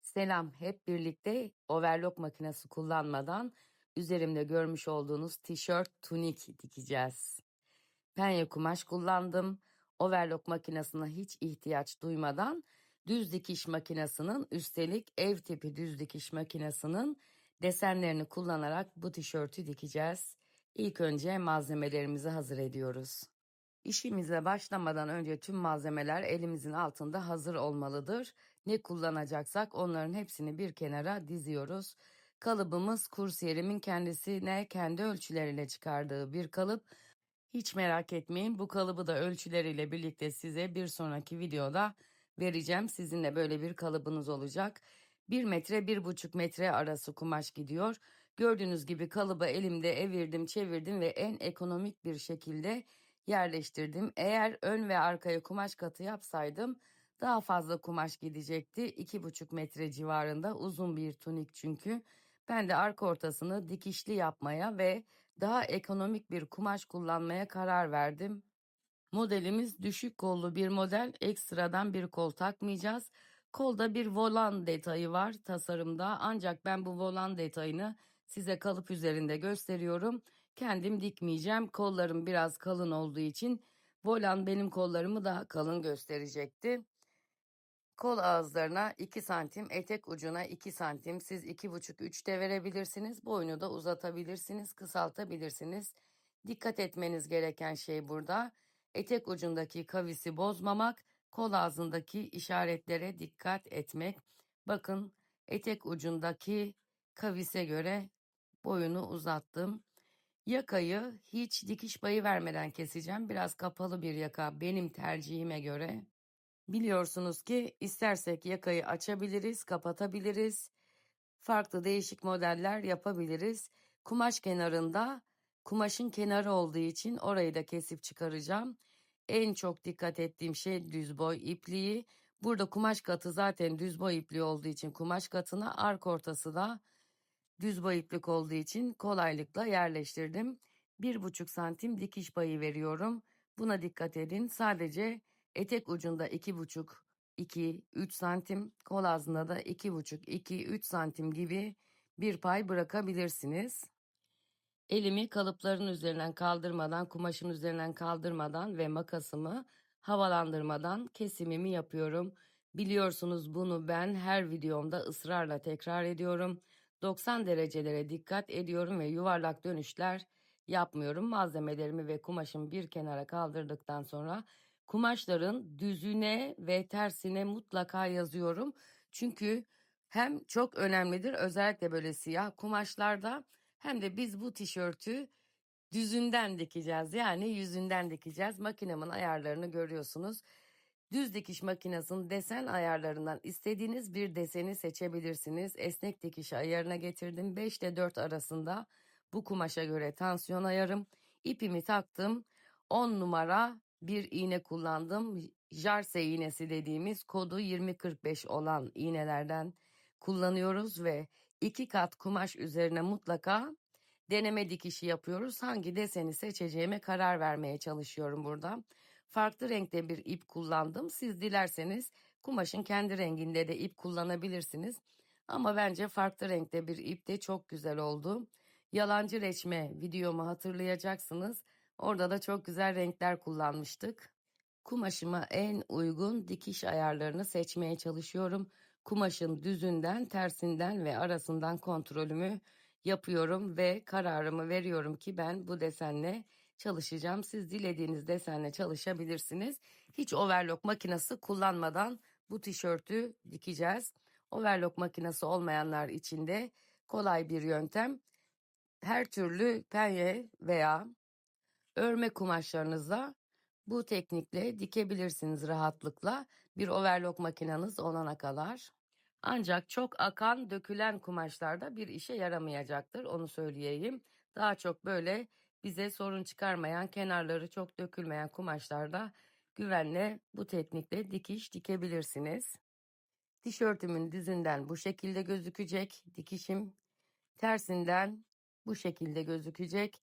Selam, hep birlikte overlock makinesi kullanmadan üzerimde görmüş olduğunuz tişört, tunik dikeceğiz. Penye kumaş kullandım. Overlock makinesine hiç ihtiyaç duymadan düz dikiş makinesinin, üstelik ev tipi düz dikiş makinesinin desenlerini kullanarak bu tişörtü dikeceğiz. İlk önce malzemelerimizi hazır ediyoruz. İşimize başlamadan önce tüm malzemeler elimizin altında hazır olmalıdır. Ne kullanacaksak onların hepsini bir kenara diziyoruz. Kalıbımız kursiyerimin kendisine kendi ölçüleriyle çıkardığı bir kalıp. Hiç merak etmeyin, bu kalıbı da ölçüleriyle birlikte size bir sonraki videoda vereceğim. Sizinle böyle bir kalıbınız olacak. 1 metre 1,5 metre arası kumaş gidiyor. Gördüğünüz gibi kalıbı elimde evirdim çevirdim ve en ekonomik bir şekilde yerleştirdim. Eğer ön ve arkaya kumaş katı yapsaydım daha fazla kumaş gidecekti. 2,5 metre civarında uzun bir tunik çünkü. Ben de arka ortasını dikişli yapmaya ve daha ekonomik bir kumaş kullanmaya karar verdim. Modelimiz düşük kollu bir model. Ekstradan bir kol takmayacağız. Kolda bir volan detayı var tasarımda. Ancak ben bu volan detayını size kalıp üzerinde gösteriyorum. Kendim dikmeyeceğim. Kollarım biraz kalın olduğu için volan benim kollarımı daha kalın gösterecekti. Kol ağızlarına 2 santim, etek ucuna 2 santim. Siz 2,5-3 de verebilirsiniz. Boynu da uzatabilirsiniz, kısaltabilirsiniz. Dikkat etmeniz gereken şey burada. Etek ucundaki kavisi bozmamak, kol ağzındaki işaretlere dikkat etmek. Bakın, etek ucundaki kavise göre boyunu uzattım. Yakayı hiç dikiş payı vermeden keseceğim. Biraz kapalı bir yaka benim tercihime göre. Biliyorsunuz ki istersek yakayı açabiliriz, kapatabiliriz. Farklı değişik modeller yapabiliriz. Kumaş kenarında, kumaşın kenarı olduğu için orayı da kesip çıkaracağım. En çok dikkat ettiğim şey düz boy ipliği. Burada kumaş katı zaten düz boy ipliği olduğu için kumaş katına, arka ortası da düz boy iplik olduğu için kolaylıkla yerleştirdim. 1,5 santim dikiş payı veriyorum. Buna dikkat edin. Sadece etek ucunda 2,5, 2, 3 santim, kol ağzında da 2,5, 2, 3 santim gibi bir pay bırakabilirsiniz. Elimi kalıpların üzerinden kaldırmadan, kumaşın üzerinden kaldırmadan ve makasımı havalandırmadan kesimimi yapıyorum. Biliyorsunuz bunu ben her videomda ısrarla tekrar ediyorum. 90 derecelere dikkat ediyorum ve yuvarlak dönüşler yapmıyorum. Malzemelerimi ve kumaşımı bir kenara kaldırdıktan sonra kumaşların düzüne ve tersine mutlaka yazıyorum. Çünkü hem çok önemlidir, özellikle böyle siyah kumaşlarda, hem de biz bu tişörtü düzünden dikeceğiz. Yani yüzünden dikeceğiz. Makinemin ayarlarını görüyorsunuz. Düz dikiş makinesinin desen ayarlarından istediğiniz bir deseni seçebilirsiniz. Esnek dikiş ayarına getirdim. 5 ile 4 arasında bu kumaşa göre tansiyon ayarım. İpimi taktım. 10 numara bir iğne kullandım. Jarse iğnesi dediğimiz kodu 2045 olan iğnelerden kullanıyoruz ve 2 kat kumaş üzerine mutlaka deneme dikişi yapıyoruz. Hangi deseni seçeceğime karar vermeye çalışıyorum burada. Farklı renkte bir ip kullandım. Siz dilerseniz kumaşın kendi renginde de ip kullanabilirsiniz. Ama bence farklı renkte bir ip de çok güzel oldu. Yalancı reçme videomu hatırlayacaksınız. Orada da çok güzel renkler kullanmıştık. Kumaşıma en uygun dikiş ayarlarını seçmeye çalışıyorum. Kumaşın düzünden, tersinden ve arasından kontrolümü yapıyorum ve kararımı veriyorum ki ben bu desenle çalışacağım. Siz dilediğiniz desenle çalışabilirsiniz. Hiç overlock makinesi kullanmadan bu tişörtü dikeceğiz. Overlock makinesi olmayanlar için de kolay bir yöntem. Her türlü penye veya örme kumaşlarınızla bu teknikle dikebilirsiniz rahatlıkla, bir overlock makineniz olana kadar. Ancak çok akan, dökülen kumaşlarda bir işe yaramayacaktır, onu söyleyeyim. Daha çok böyle bize sorun çıkarmayan, kenarları çok dökülmeyen kumaşlarda güvenle bu teknikle dikiş dikebilirsiniz. Tişörtümün düzünden bu şekilde gözükecek dikişim. Tersinden bu şekilde gözükecek.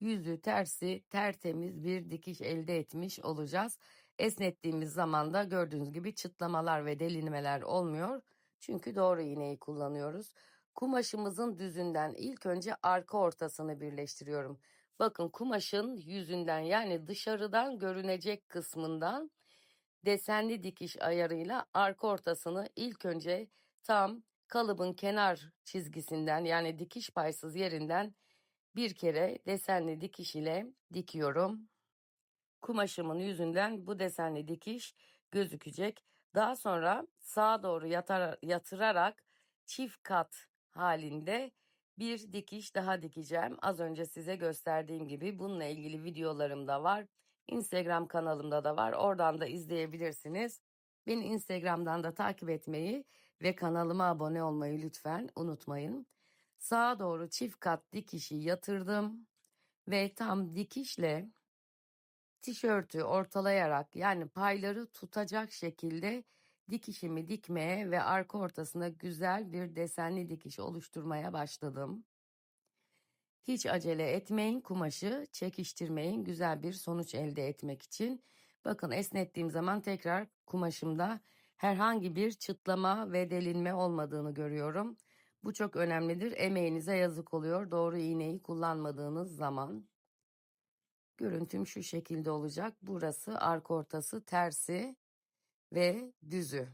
Yüzü tersi tertemiz bir dikiş elde etmiş olacağız. Esnettiğimiz zaman da gördüğünüz gibi çıtlamalar ve delinmeler olmuyor. Çünkü doğru iğneyi kullanıyoruz. Kumaşımızın düzünden ilk önce arka ortasını birleştiriyorum. Bakın kumaşın yüzünden yani dışarıdan görünecek kısmından desenli dikiş ayarıyla arka ortasını ilk önce tam kalıbın kenar çizgisinden yani dikiş paysız yerinden bir kere desenli dikiş ile dikiyorum. Kumaşımın yüzünden bu desenli dikiş gözükecek. Daha sonra sağa doğru yatırarak çift kat halinde bir dikiş daha dikeceğim. Az önce size gösterdiğim gibi bununla ilgili videolarım da var. Instagram kanalımda da var. Oradan da izleyebilirsiniz. Beni Instagram'dan da takip etmeyi ve kanalıma abone olmayı lütfen unutmayın. Sağa doğru çift kat dikişi yatırdım ve tam dikişle tişörtü ortalayarak yani payları tutacak şekilde dikişimi dikmeye ve arka ortasına güzel bir desenli dikiş oluşturmaya başladım. Hiç acele etmeyin, kumaşı çekiştirmeyin güzel bir sonuç elde etmek için. Bakın esnettiğim zaman tekrar kumaşımda herhangi bir çıtlama ve delinme olmadığını görüyorum. Bu çok önemlidir. Emeğinize yazık oluyor doğru iğneyi kullanmadığınız zaman. Görüntüm şu şekilde olacak. Burası arka ortası tersi ve düzü.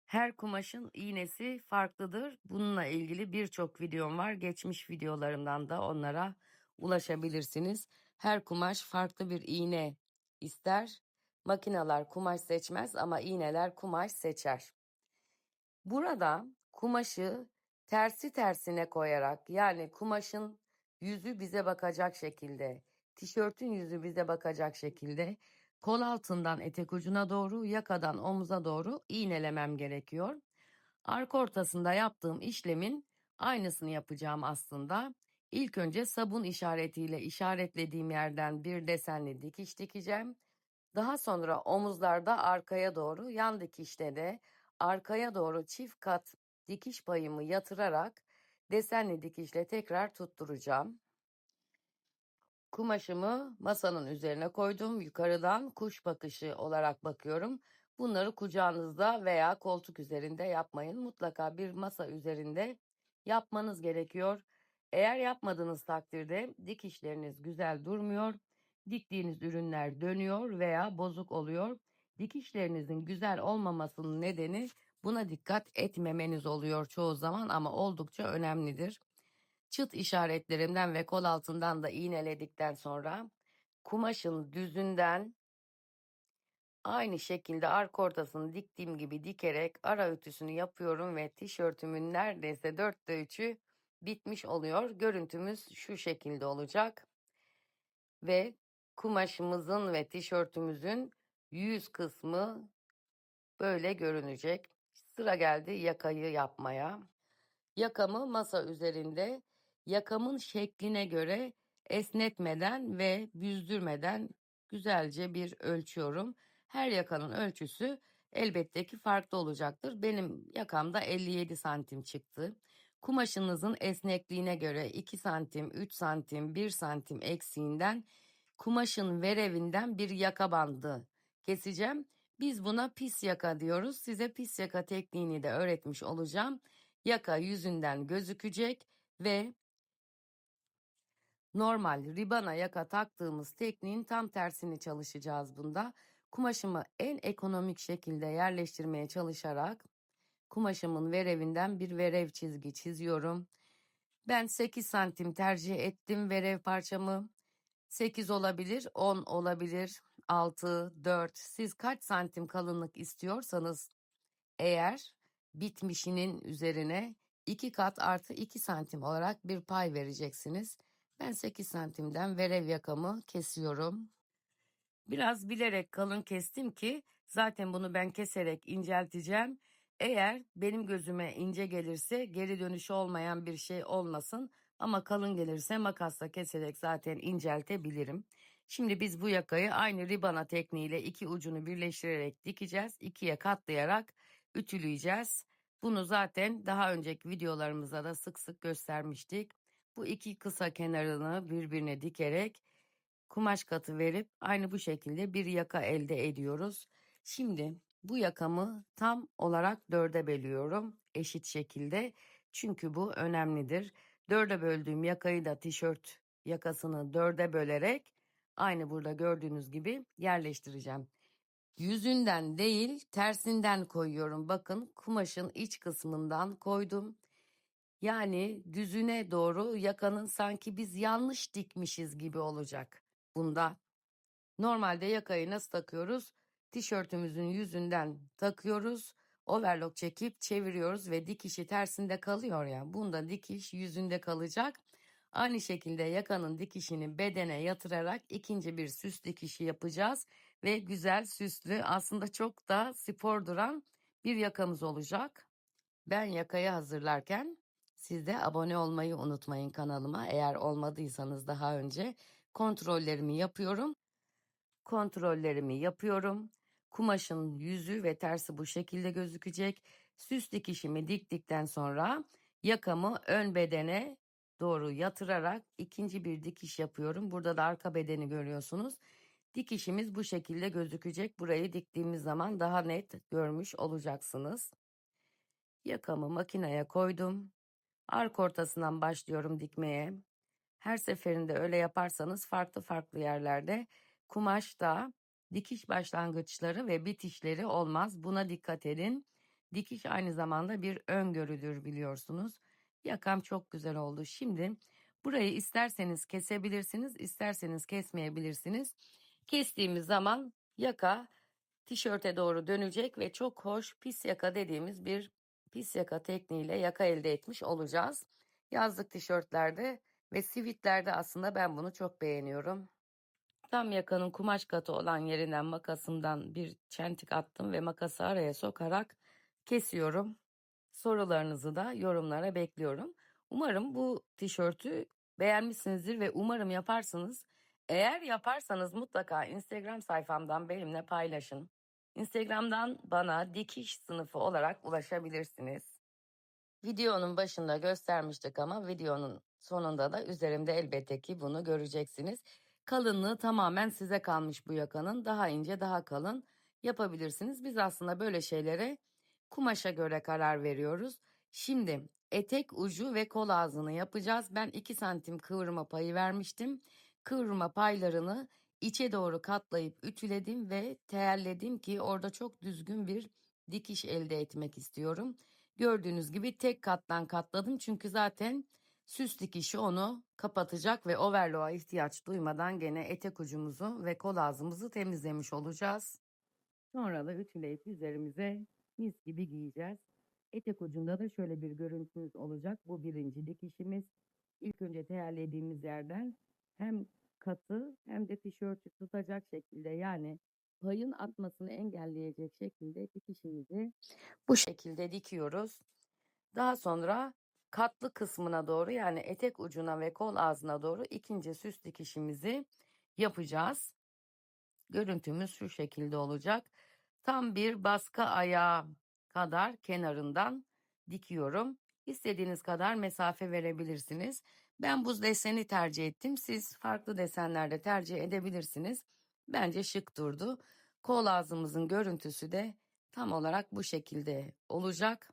Her kumaşın iğnesi farklıdır. Bununla ilgili birçok videom var. Geçmiş videolarımdan da onlara ulaşabilirsiniz. Her kumaş farklı bir iğne ister. Makineler kumaş seçmez ama iğneler kumaş seçer. Burada kumaşı tersi tersine koyarak yani kumaşın yüzü bize bakacak şekilde, tişörtün yüzü bize bakacak şekilde kol altından etek ucuna doğru, yakadan omuza doğru iğnelemem gerekiyor. Arka ortasında yaptığım işlemin aynısını yapacağım aslında. İlk önce sabun işaretiyle işaretlediğim yerden bir desenli dikiş dikeceğim. Daha sonra omuzlarda arkaya doğru, yan dikişte de arkaya doğru çift kat dikiş payımı yatırarak desenli dikişle tekrar tutturacağım. Kumaşımı masanın üzerine koydum. Yukarıdan kuş bakışı olarak bakıyorum. Bunları kucağınızda veya koltuk üzerinde yapmayın. Mutlaka bir masa üzerinde yapmanız gerekiyor. Eğer yapmadığınız takdirde dikişleriniz güzel durmuyor. Diktiğiniz ürünler dönüyor veya bozuk oluyor. Dikişlerinizin güzel olmamasının nedeni buna dikkat etmemeniz oluyor çoğu zaman ama oldukça önemlidir. Çıt işaretlerimden ve kol altından da iğneledikten sonra kumaşın düzünden aynı şekilde arka ortasını diktiğim gibi dikerek ara ütüsünü yapıyorum ve tişörtümün neredeyse 3'ü bitmiş oluyor. Görüntümüz şu şekilde olacak ve kumaşımızın ve tişörtümüzün yüz kısmı böyle görünecek. Sıra geldi yakayı yapmaya. Yakamı masa üzerinde yakamın şekline göre esnetmeden ve büzdürmeden güzelce bir ölçüyorum. Her yakanın ölçüsü elbette ki farklı olacaktır. Benim yakamda 57 santim çıktı. Kumaşınızın esnekliğine göre 2 santim, 3 santim, 1 santim eksiğinden kumaşın verevinden bir yaka bandı keseceğim. Biz buna pis yaka diyoruz. Size pis yaka tekniğini de öğretmiş olacağım. Yaka yüzünden gözükecek ve normal ribana yaka taktığımız tekniğin tam tersini çalışacağız bunda. Kumaşımı en ekonomik şekilde yerleştirmeye çalışarak kumaşımın verevinden bir verev çizgi çiziyorum. Ben 8 santim tercih ettim verev parçamı. 8 olabilir, 10 olabilir, 6, 4. Siz kaç santim kalınlık istiyorsanız eğer bitmişinin üzerine 2 kat artı 2 santim olarak bir pay vereceksiniz. Ben 8 santimden verev yakamı kesiyorum. Biraz bilerek kalın kestim ki zaten bunu ben keserek incelteceğim. Eğer benim gözüme ince gelirse geri dönüşü olmayan bir şey olmasın. Ama kalın gelirse makasla keserek zaten inceltebilirim. Şimdi biz bu yakayı aynı ribana tekniğiyle iki ucunu birleştirerek dikeceğiz. İkiye katlayarak ütüleyeceğiz. Bunu zaten daha önceki videolarımızda da sık sık göstermiştik. Bu iki kısa kenarını birbirine dikerek kumaş katı verip aynı bu şekilde bir yaka elde ediyoruz. Şimdi Bu yakamı tam olarak 4'e bölüyorum eşit şekilde. Çünkü bu önemlidir. 4'e böldüğüm yakayı da tişört yakasını 4'e bölerek aynı burada gördüğünüz gibi yerleştireceğim. Yüzünden değil tersinden koyuyorum. Bakın kumaşın iç kısmından koydum. Yani düzüne doğru yakanın sanki biz yanlış dikmişiz gibi olacak bunda. Normalde yakayı nasıl takıyoruz? Tişörtümüzün yüzünden takıyoruz. Overlock çekip çeviriyoruz ve dikişi tersinde kalıyor ya. Bunda dikiş yüzünde kalacak. Aynı şekilde yakanın dikişini bedene yatırarak ikinci bir süs dikişi yapacağız. Ve güzel süslü aslında çok da spor duran bir yakamız olacak. Ben yakayı hazırlarken siz de abone olmayı unutmayın kanalıma. Eğer olmadıysanız daha önce kontrollerimi yapıyorum. Kumaşın yüzü ve tersi bu şekilde gözükecek. Süs dikişimi diktikten sonra yakamı ön bedene doğru yatırarak ikinci bir dikiş yapıyorum. Burada da arka bedeni görüyorsunuz. Dikişimiz bu şekilde gözükecek. Burayı diktiğimiz zaman daha net görmüş olacaksınız. Yakamı makineye koydum. Arka ortasından başlıyorum dikmeye. Her seferinde öyle yaparsanız farklı farklı yerlerde kumaşta dikiş başlangıçları ve bitişleri olmaz. Buna dikkat edin. Dikiş aynı zamanda bir öngörüdür biliyorsunuz. Yakam çok güzel oldu. Şimdi burayı isterseniz kesebilirsiniz, isterseniz kesmeyebilirsiniz. Kestiğimiz zaman yaka tişörte doğru dönecek ve çok hoş pis yaka dediğimiz bir pis yaka tekniğiyle yaka elde etmiş olacağız. Yazlık tişörtlerde ve sivitlerde aslında ben bunu çok beğeniyorum. Tam yakanın kumaş katı olan yerinden makasımdan bir çentik attım ve makası araya sokarak kesiyorum. Sorularınızı da yorumlara bekliyorum. Umarım bu tişörtü beğenmişsinizdir ve umarım yaparsınız. Eğer yaparsanız mutlaka Instagram sayfamdan benimle paylaşın. Instagram'dan bana dikiş sınıfı olarak ulaşabilirsiniz. Videonun başında göstermiştik ama videonun sonunda da üzerimde elbette ki bunu göreceksiniz. Kalınlığı tamamen size kalmış bu yakanın. Daha ince, daha kalın yapabilirsiniz. Biz aslında böyle şeylere kumaşa göre karar veriyoruz. Şimdi etek ucu ve kol ağzını yapacağız. Ben 2 santim kıvırma payı vermiştim. Kıvırma paylarını içe doğru katlayıp ütüledim ve teyelledim ki orada çok düzgün bir dikiş elde etmek istiyorum. Gördüğünüz gibi tek kattan katladım çünkü zaten süs dikişi onu kapatacak ve overlock'a ihtiyaç duymadan gene etek ucumuzu ve kol ağzımızı temizlemiş olacağız. Sonra da ütüleyip üzerimize mis gibi giyeceğiz. Etek ucunda da şöyle bir görüntümüz olacak. Bu birinci dikişimiz. İlk önce teyarlediğimiz yerden hem katı hem de tişörtü tutacak şekilde yani payın atmasını engelleyecek şekilde dikişimizi bu şekilde dikiyoruz. Daha sonra katlı kısmına doğru yani etek ucuna ve kol ağzına doğru ikinci süs dikişimizi yapacağız. Görüntümüz şu şekilde olacak. Tam bir baskı ayağı kadar kenarından dikiyorum. İstediğiniz kadar mesafe verebilirsiniz. Ben bu deseni tercih ettim. Siz farklı desenlerde tercih edebilirsiniz. Bence şık durdu. Kol ağzımızın görüntüsü de tam olarak bu şekilde olacak.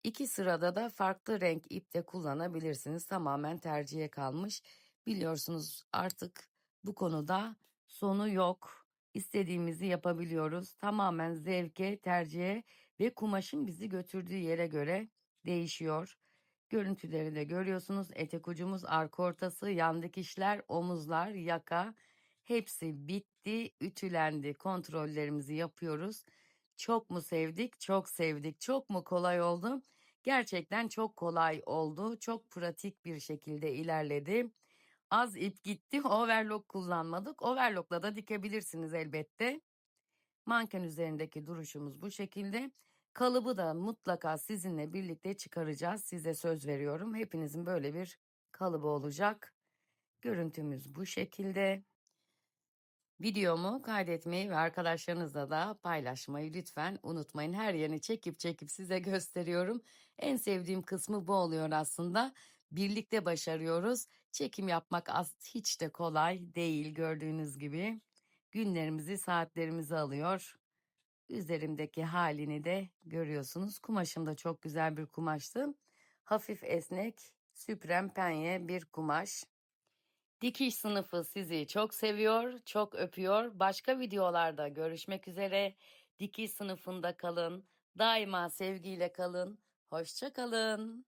İki sırada da farklı renk ip de kullanabilirsiniz. Tamamen tercihe kalmış. Biliyorsunuz artık bu konuda sonu yok. İstediğimizi yapabiliyoruz. Tamamen zevke, tercihe ve kumaşın bizi götürdüğü yere göre değişiyor. Görüntüleri de görüyorsunuz. Etek ucumuz, arka ortası, yan dikişler, omuzlar, yaka hepsi bitti, ütülendi. Kontrollerimizi yapıyoruz. Çok mu sevdik? Çok sevdik. Çok mu kolay oldu? Gerçekten çok kolay oldu. Çok pratik bir şekilde ilerledi. Az ip gitti. Overlock kullanmadık. Overlock'la da dikebilirsiniz elbette. Manken üzerindeki duruşumuz bu şekilde. Kalıbı da mutlaka sizinle birlikte çıkaracağız. Size söz veriyorum. Hepinizin böyle bir kalıbı olacak. Görüntümüz bu şekilde. Videomu kaydetmeyi ve arkadaşlarınızla da paylaşmayı lütfen unutmayın. Her yerini çekip çekip size gösteriyorum. En sevdiğim kısmı bu oluyor aslında. Birlikte başarıyoruz. Çekim yapmak hiç de kolay değil gördüğünüz gibi. Günlerimizi, saatlerimizi alıyor. Üzerimdeki halini de görüyorsunuz. Kumaşım da çok güzel bir kumaştı. Hafif esnek, süprem penye bir kumaş. Dikiş sınıfı sizi çok seviyor, çok öpüyor. Başka videolarda görüşmek üzere. Dikiş sınıfında kalın. Daima sevgiyle kalın. Hoşça kalın.